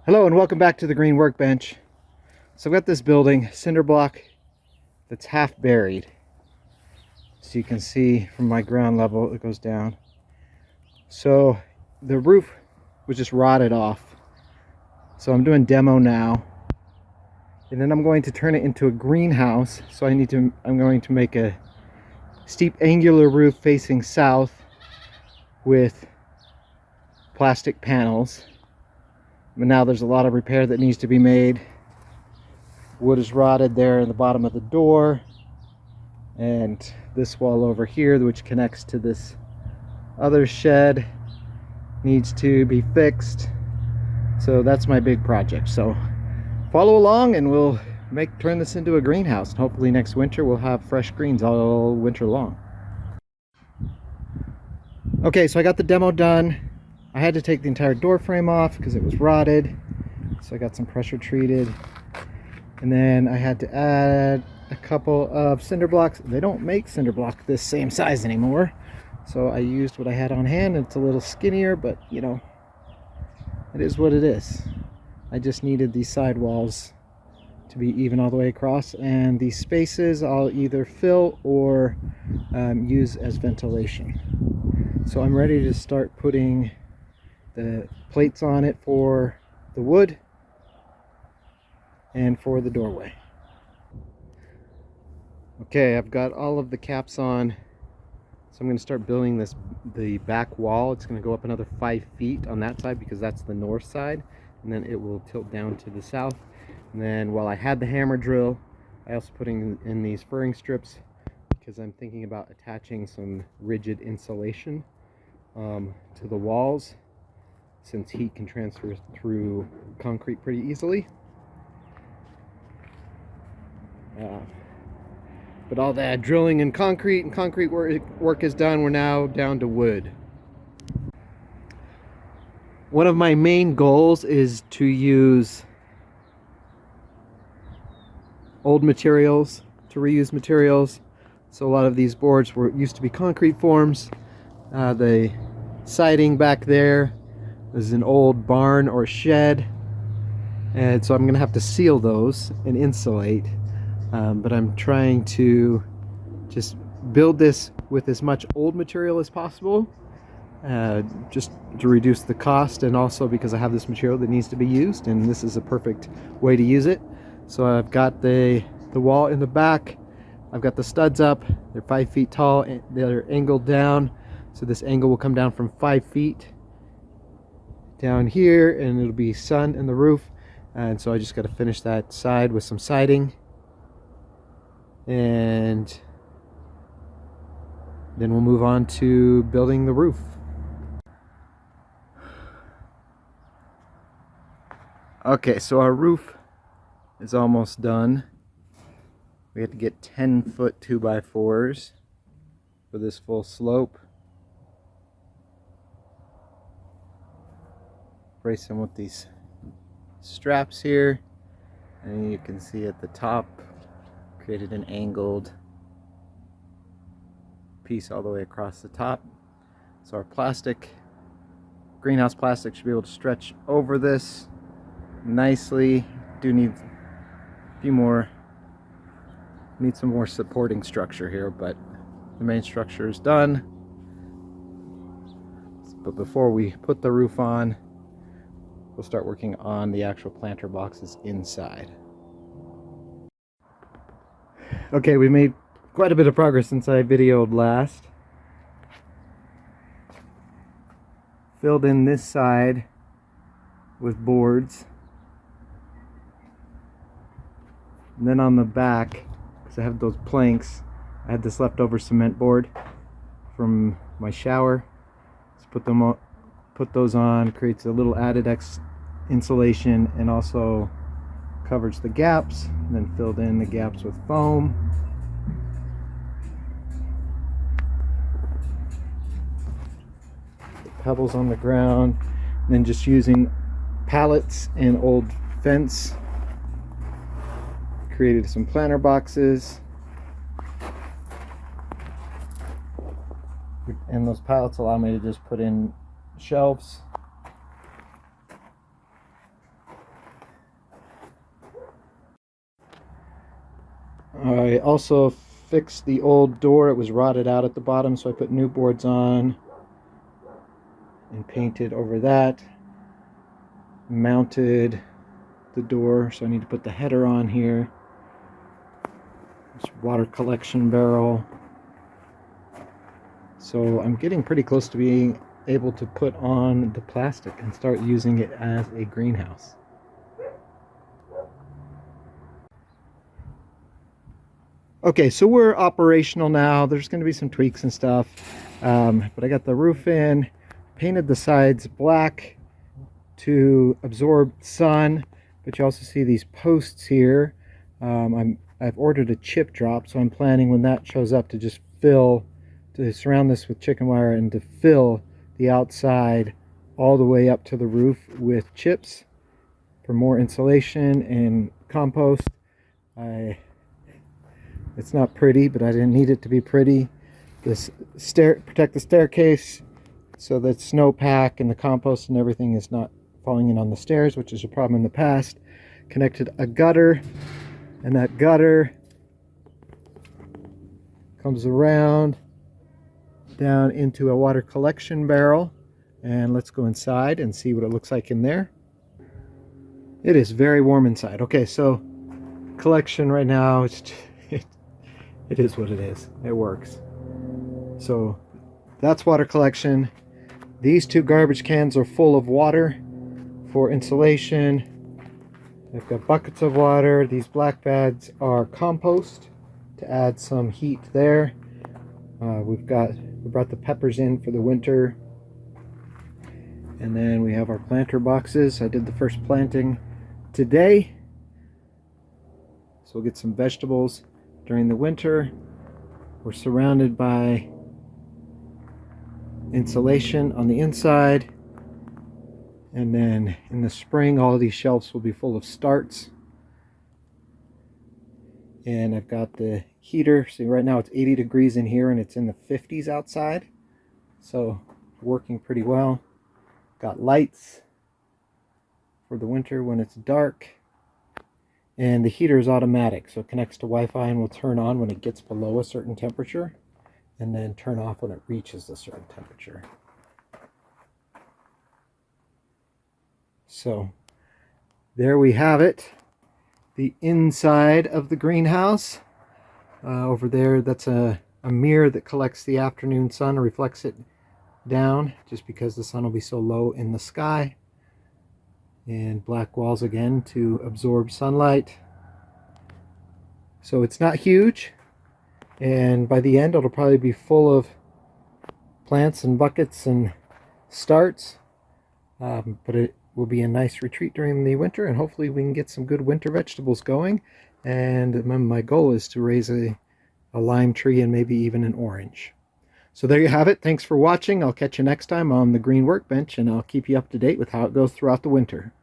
Hello and welcome back to the Green Workbench. So I've got this building, cinder block, that's half buried. So you can see from my ground level it goes down. So the roof was just rotted off. So I'm doing demo now. And then I'm going to turn it into a greenhouse. So I'm going to make a steep angular roof facing south with plastic panels. But now there's a lot of repair that needs to be made. Wood is rotted there in the bottom of the door, and this wall over here, which connects to this other shed, needs to be fixed. So that's my big project. So follow along and we'll turn this into a greenhouse, and hopefully next winter we'll have fresh greens all winter long. Okay, so I got the demo done. I had to take the entire door frame off because it was rotted, so I got some pressure treated, and then I had to add a couple of cinder blocks. They don't make cinder block this same size anymore, so I used what I had on hand. It's a little skinnier, but you know, it is what it is. I just needed these side walls to be even all the way across, and these spaces I'll either fill or use as ventilation. So I'm ready to start putting the plates on it for the wood and for the doorway. Okay, I've got all of the caps on, so I'm going to start building the back wall. It's going to go up another 5 feet on that side because that's the north side, and then it will tilt down to the south. And then while I had the hammer drill, I also put in these furring strips because I'm thinking about attaching some rigid insulation to the walls, since heat can transfer through concrete pretty easily. But all that drilling and concrete work is done. We're now down to wood. One of my main goals is to use old materials, to reuse materials. So a lot of these boards used to be concrete forms. The siding back there is an old barn or shed, and so I'm gonna have to seal those and insulate, but I'm trying to just build this with as much old material as possible, just to reduce the cost, and also because I have this material that needs to be used and this is a perfect way to use it. So I've got the wall in the back, I've got the studs up, they're 5 feet tall, they're angled down, so this angle will come down from 5 feet down here, and it'll be sun in the roof. And so I just got to finish that side with some siding, and then we'll move on to building the roof. Okay, so our roof is almost done. We had to get 10-foot 2x4s for this full slope. Brace them with these straps here, and you can see at the top created an angled piece all the way across the top. So our greenhouse plastic should be able to stretch over this nicely. Do need some more supporting structure here, but the main structure is done. But before we put the roof on, we'll start working on the actual planter boxes inside. Okay, we made quite a bit of progress since I videoed last. Filled in this side with boards. And then on the back, because I have those planks, I had this leftover cement board from my shower. Just put those on, creates a little added insulation, and also covers the gaps, and then filled in the gaps with foam. The pebbles on the ground, and then just using pallets and old fence, created some planter boxes, and those pallets allow me to just put in shelves I also fixed the old door. It was rotted out at the bottom, so I put new boards on and painted over that. Mounted the door, so I need to put the header on here. This water collection barrel. So I'm getting pretty close to being able to put on the plastic and start using it as a greenhouse. Okay, so we're operational now. There's going to be some tweaks and stuff, but I got the roof in, painted the sides black to absorb sun, but you also see these posts here. I've ordered a chip drop, so I'm planning when that shows up to just to surround this with chicken wire and to fill the outside all the way up to the roof with chips for more insulation and compost. It's not pretty, but I didn't need it to be pretty. Protect the staircase so that snowpack and the compost and everything is not falling in on the stairs, which is a problem in the past. Connected a gutter, and that gutter comes around down into a water collection barrel. And let's go inside and see what it looks like in there. It is very warm inside. Okay, so collection right now, it is what it is. It works. So that's water collection. These two garbage cans are full of water for insulation. I've got buckets of water. These black bags are compost to add some heat there. We brought the peppers in for the winter. And then we have our planter boxes. I did the first planting today. So we'll get some vegetables during the winter. We're surrounded by insulation on the inside. And then in the spring, all of these shelves will be full of starts. And I've got the heater. See, right now it's 80 degrees in here and it's in the 50s outside. So working pretty well. Got lights for the winter when it's dark. And the heater is automatic, so it connects to Wi-Fi and will turn on when it gets below a certain temperature and then turn off when it reaches a certain temperature. So there we have it. The inside of the greenhouse. Over there, that's a mirror that collects the afternoon sun and reflects it down just because the sun will be so low in the sky. And black walls again to absorb sunlight. So it's not huge, and by the end it'll probably be full of plants and buckets and starts, but it will be a nice retreat during the winter, and hopefully we can get some good winter vegetables going. And my goal is to raise a lime tree and maybe even an orange. So there you have it. Thanks for watching. I'll catch you next time on the Green Workbench, and I'll keep you up to date with how it goes throughout the winter.